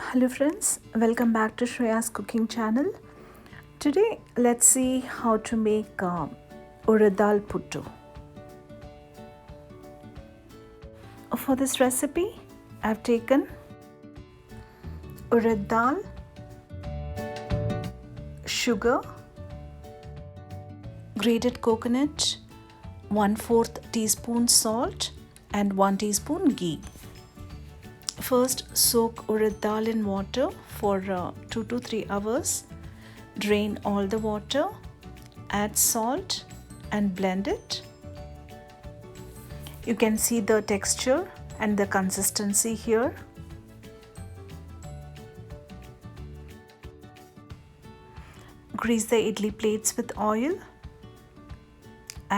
Hello friends, welcome back to Shreya's cooking channel. Today let's see how to make Urad Dal Puttu. For this recipe I've taken urad dal, sugar, grated coconut, 1/4 teaspoon salt and 1 teaspoon ghee. First, soak urad dal in water for 2 to 3 hours. Drain all the water, add salt and blend it. You can see the texture and the consistency here. Grease the idli plates with oil.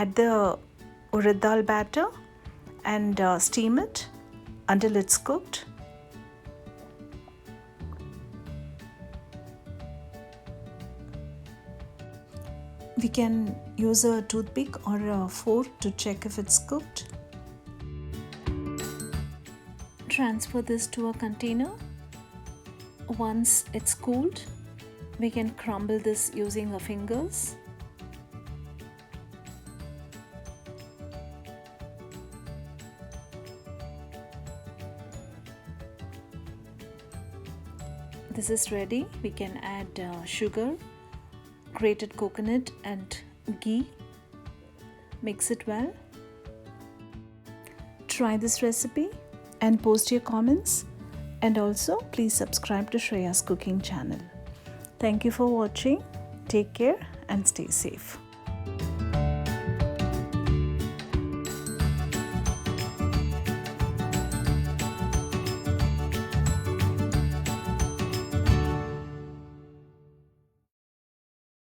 Add the urad dal batter and steam it until it's cooked. We can use a toothpick or a fork to check if it's cooked. Transfer this to a container. Once it's cooled, we can crumble this using our fingers. This is ready. We can add sugar, grated coconut and ghee. Mix it well. Try this recipe and post your comments, and also please subscribe to Shreya's cooking channel. Thank you for watching. Take care and stay safe.